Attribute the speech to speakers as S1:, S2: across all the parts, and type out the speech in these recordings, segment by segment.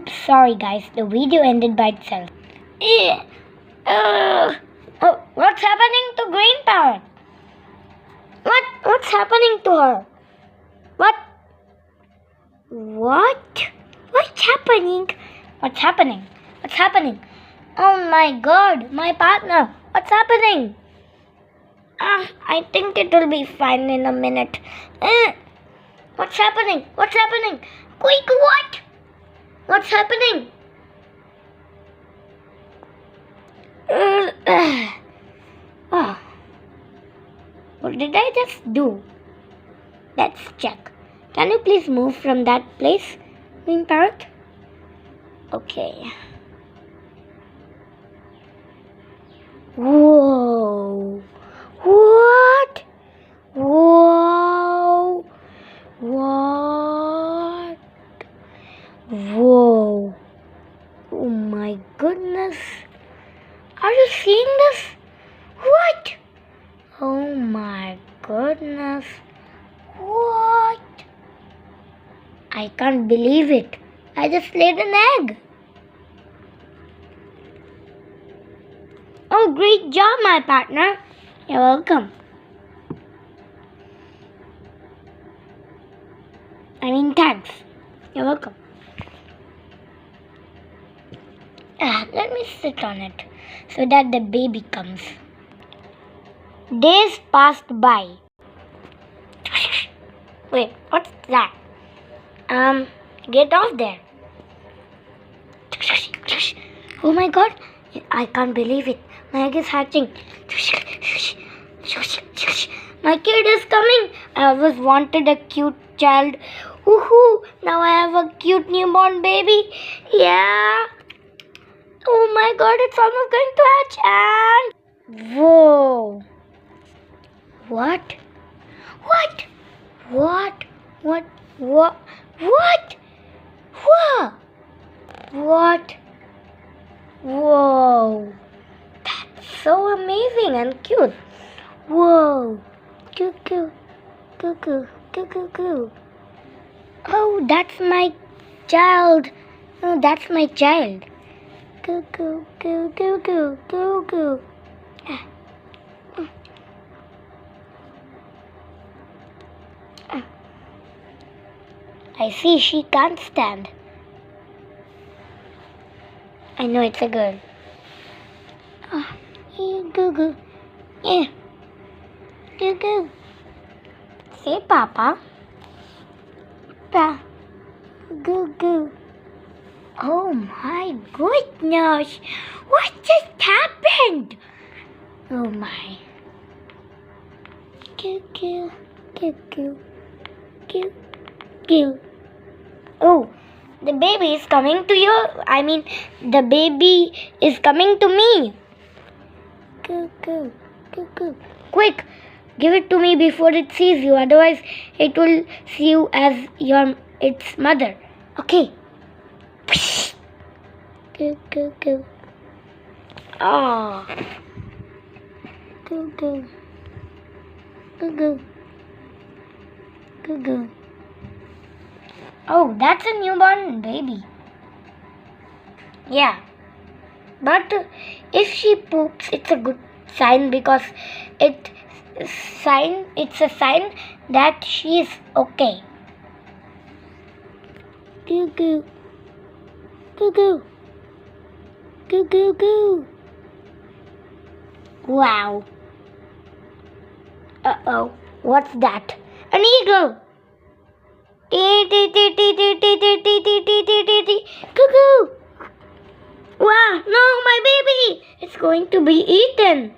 S1: Oops, sorry guys, the video ended by itself. Oh, what's happening to Green Parrot? What's happening to her? What? What's happening? What's happening? What's happening? Oh my god, my partner. What's happening? I think it will be fine in a minute. What's happening? What's happening? Quick, what? What's happening? What did I just do? Let's check. Can you please move from that place, Green Parrot? Okay. Whoa. What? Whoa. What? Whoa. Oh my goodness. Are you seeing this? What? Oh my goodness. What? I can't believe it. I just laid an egg. Oh, great job, my partner. You're welcome. Thanks. You're welcome. Let me sit on it so that the baby comes. Days passed by. Wait, what's that? Get off there. Oh my god, I can't believe it. My egg is hatching. My kid is coming. I always wanted a cute child. Woohoo! Now I have a cute newborn baby. Yeah. Oh my god, it's almost going to hatch. And whoa. What? What? What? What? What? What? What? What? Whoa. That's so amazing and cute. Whoa. Cuckoo. Cuckoo. Cuckoo. Cuckoo. Oh, that's my child. Oh, that's my child. Cuckoo. Cuckoo. Cuckoo. Cuckoo. I see she can't stand. I know it's a girl. Goo-goo. Yeah. Goo-goo. Say Papa. Pa. Goo-goo. Oh my goodness. What just happened? Oh my. Goo-goo. Goo-goo. Goo-goo. Oh, the baby is coming to you. The baby is coming to me. Cuckoo, cuckoo. Quick, give it to me before it sees you. Otherwise, it will see you as its mother. Okay. Cuckoo, cuckoo. Oh. Cuckoo. Cuckoo. Cuckoo. Oh, that's a newborn baby. Yeah. But if she poops, it's a good sign because it's a sign that she's okay. Goo goo. Goo goo. Goo goo goo. Wow. Uh-oh. What's that? An eagle. Cuckoo! Wow, no, my baby! It's going to be eaten.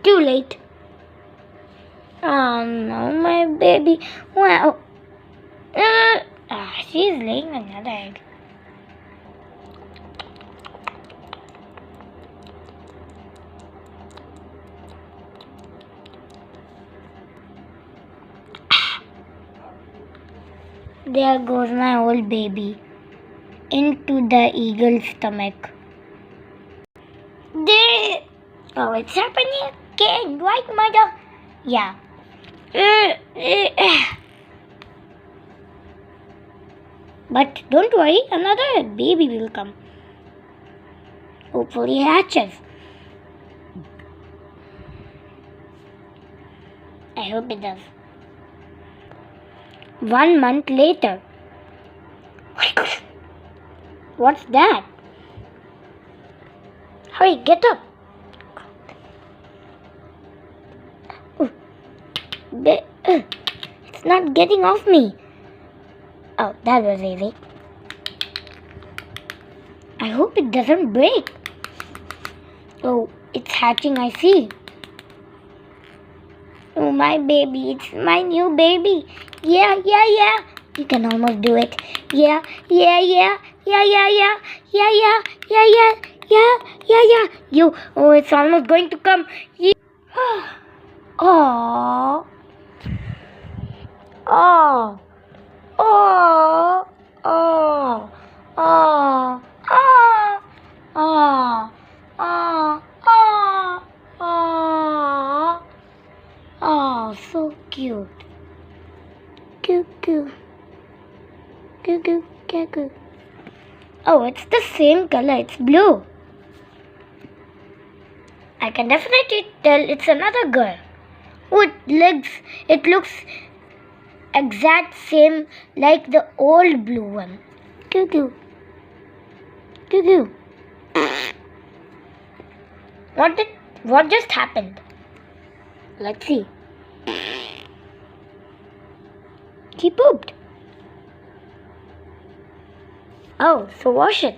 S1: Too late. Oh no, my baby. Wow. She's laying another egg. There goes my old baby into the eagle's stomach. Oh, it's happening again, right, mother? Yeah. But don't worry, another baby will come. Hopefully hatches. I hope it does. 1 month later. What's that? Hurry, get up. It's not getting off me. Oh, that was easy. I hope it doesn't break. Oh, it's hatching, I see. Oh, my baby, it's my new baby. Yeah. You can almost do it. Yeah. You, oh, it's almost going to come. Oh. Oh, so cute. Cuckoo. Oh, it's the same color. It's blue. I can definitely tell it's another girl. Oh, it looks exact same like the old blue one. Cuckoo. What just happened? Let's see. He pooped. Oh, so wash it.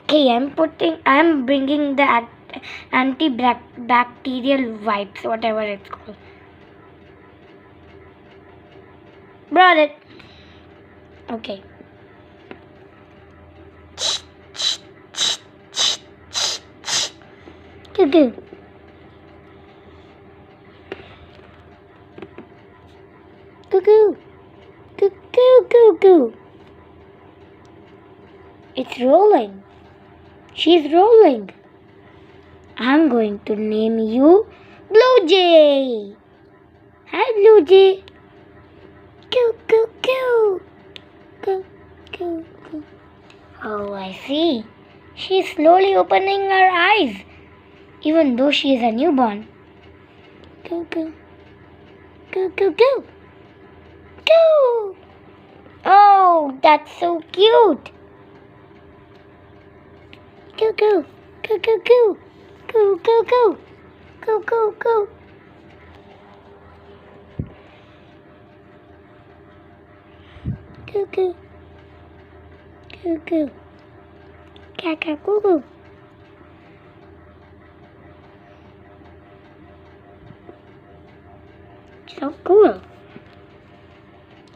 S1: Okay, I'm bringing the antibacterial wipes, whatever it's called. Brought it. Okay. Cuckoo. It's rolling. She's rolling. I'm going to name you Blue Jay. Hi, Blue Jay. Coo. Oh, I see. She's slowly opening her eyes, even though she is a newborn. Coo. Oh, that's so cute. Coo. Kaka cuckoo. So cool.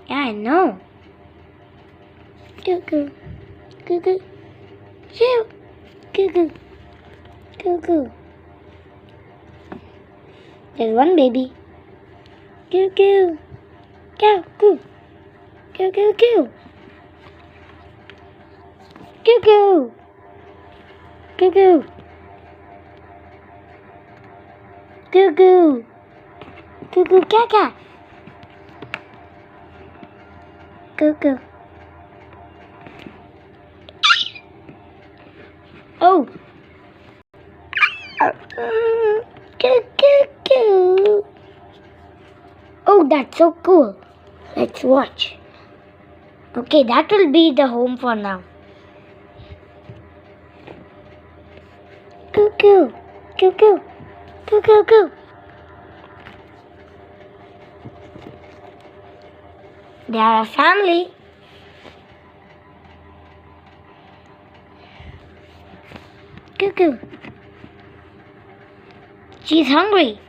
S1: Yeah, I know. Cuckoo. Shoo. Cuckoo. There's one baby. Cuckoo. Cuckoo. Cuckoo. Kaka. Cuckoo. Oh. Cuckoo. Oh, that's so cool. Let's watch. Okay, that will be the home for now. Cuckoo. They are a family. Cuckoo. She's hungry.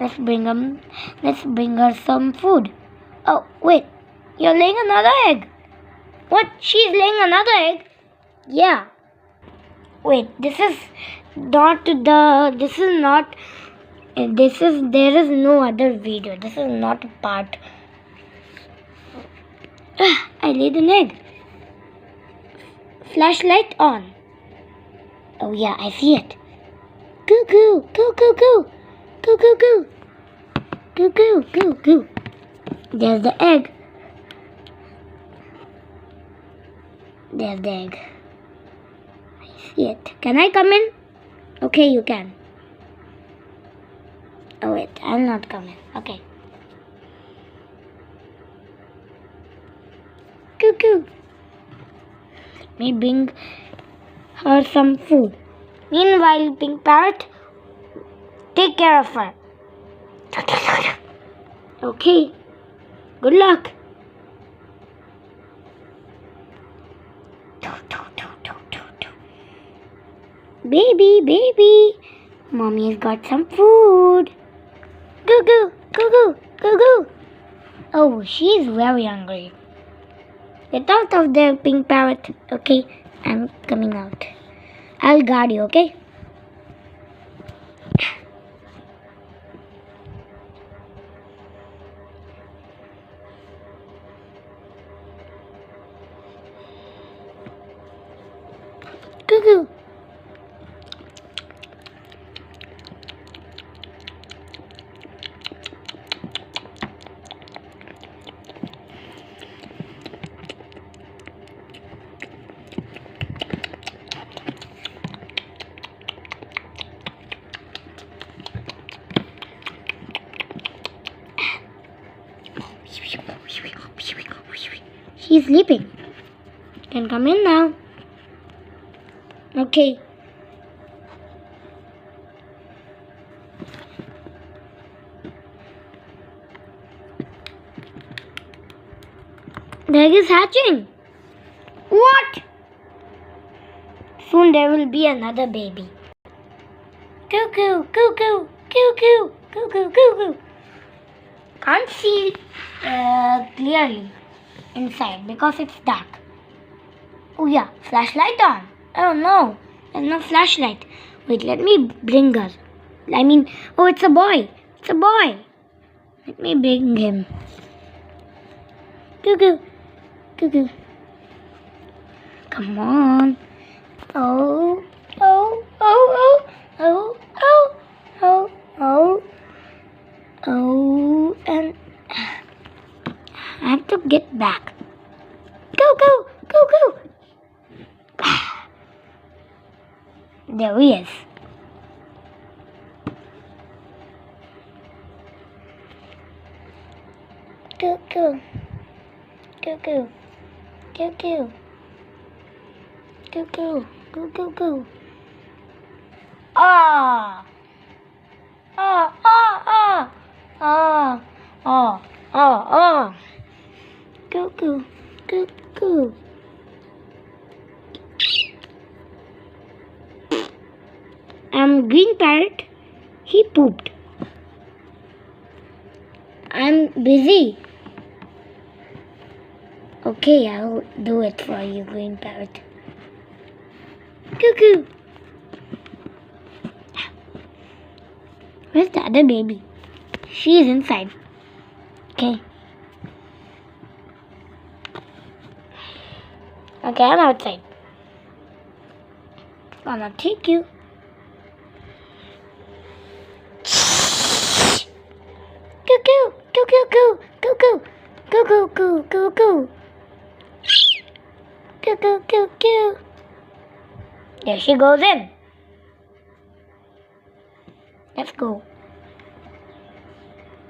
S1: Let's bring her some food. Oh, wait. You're laying another egg. What? She's laying another egg? Yeah. Wait, there is no other video. This is not a part. I laid an egg. Flashlight on. Oh yeah, I see it. Cuckoo. There's the egg. There's the egg. I see it. Can I come in? Okay, you can. Oh wait, I'll not come in. Okay. Cuckoo. Let me bring her some food. Meanwhile, pink parrot, take care of her. Okay. Good luck. Baby, baby. Mommy's got some food. Goo goo, goo goo, goo goo. Oh, she's very hungry. Get out of there, pink parrot. Okay, I'm coming out. I'll guard you, okay? Cuckoo. She's sleeping. Can come in now. Okay. The egg is hatching. What? Soon there will be another baby. Cuckoo, cuckoo, cuckoo, cuckoo, cuckoo. Can't see clearly inside because it's dark. Oh yeah, flashlight on. Oh no, there's no flashlight. Wait, let me bring her. Oh, it's a boy. It's a boy. Let me bring him. Cuckoo, cuckoo. Come on. Oh, oh, oh, oh, oh, oh, oh, oh, and I have to get back. Go, go, go, go. There he is. Cuckoo, cuckoo, cuckoo, cuckoo, cuckoo, cuckoo. Ah, ah, ah, ah, ah, ah, ah, ah. Cuckoo, cuckoo. Green parrot, he pooped. I'm busy. Okay, I'll do it for you, green parrot. Cuckoo. Where's the other baby? She's inside. Okay. Okay, I'm outside. Gonna take you. Cuckoo, cuckoo, coo, cuckoo, cuckoo, coo, cuckoo, cuckoo, coo, coo. There she goes in. Let's go.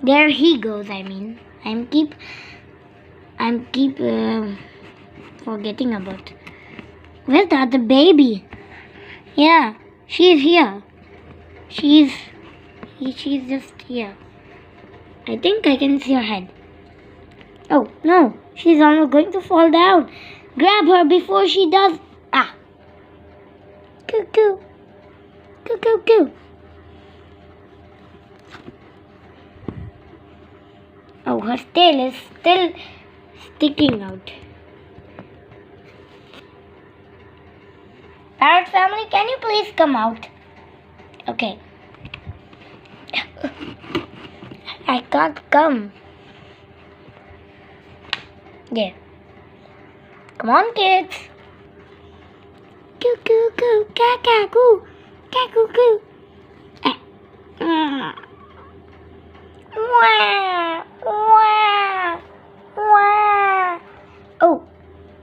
S1: There he goes. I'm keep forgetting about. Where's the other baby? Yeah, she's here. She's just here. I think I can see her head. Oh no, she's almost going to fall down. Grab her before she does. Ah. Cuckoo. Cuckoo, coo. Oh, her tail is still sticking out. Parrot family, can you please come out? Okay. I can't come. Yeah. Come on, kids. Coo coo coo, caca coo, cacoo coo. Wah, wah, wah. Oh,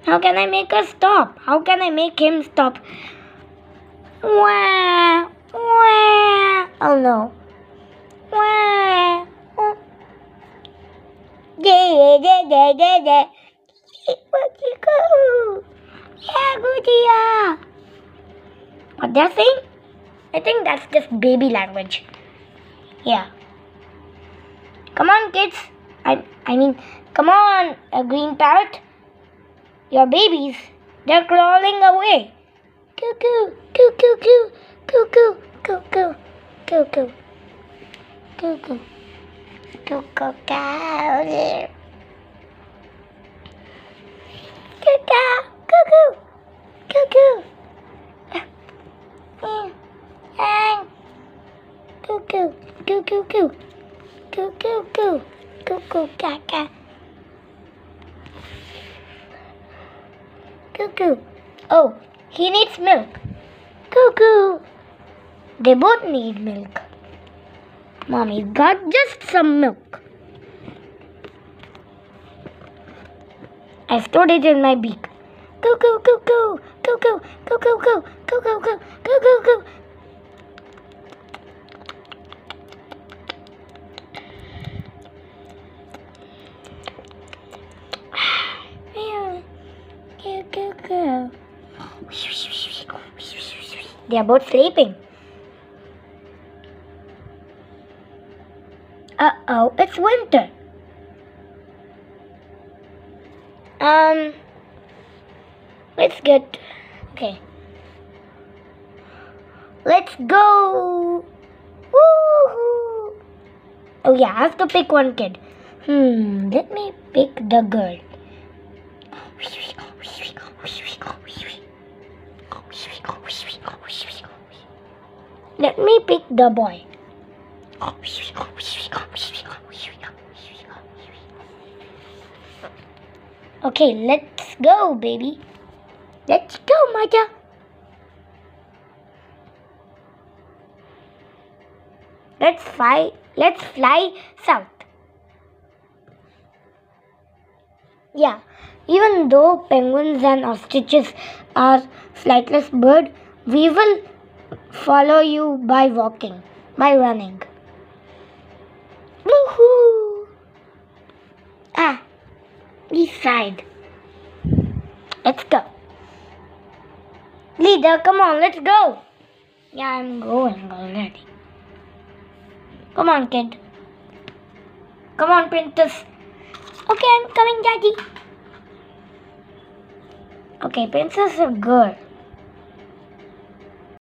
S1: How can I make her stop? How can I make him stop? Wah, wah. Oh no. Wah. Oh. Where'd you go? Yeah, good idea. What they're saying? I think that's just baby language. Yeah. Come on, kids. I mean, come on, a green parrot. Your babies, they're crawling away. Cuckoo, cuckoo, cuckoo, cuckoo, cuckoo, cuckoo, cuckoo, cuckoo, cow. Cuckoo, cuckoo, cuckoo. Cuckoo, cuckoo, cuckoo, cuckoo, cuckoo, cuckoo, caca. Cuckoo. Oh, he needs milk. Cuckoo. They both need milk. Mommy got just some milk. I stored it in my beak. Cuckoo, cuckoo, cuckoo, cuckoo, cuckoo, cuckoo, cuckoo, cuckoo, cuckoo. They are both sleeping. Uh-oh, it's winter. Let's get... Okay. Let's go! Woohoo! Oh yeah, I have to pick one kid. Let me pick the girl. Let me pick the boy. Okay, let's go, baby. Let's go, mother. Let's fly south. Yeah, even though penguins and ostriches are flightless birds, we will follow you by walking, by running. Woohoo! East side. Let's go. Leader, come on, let's go. Yeah, I'm going already. Come on, kid. Come on, princess. Okay, I'm coming, daddy. Okay, princess is a girl.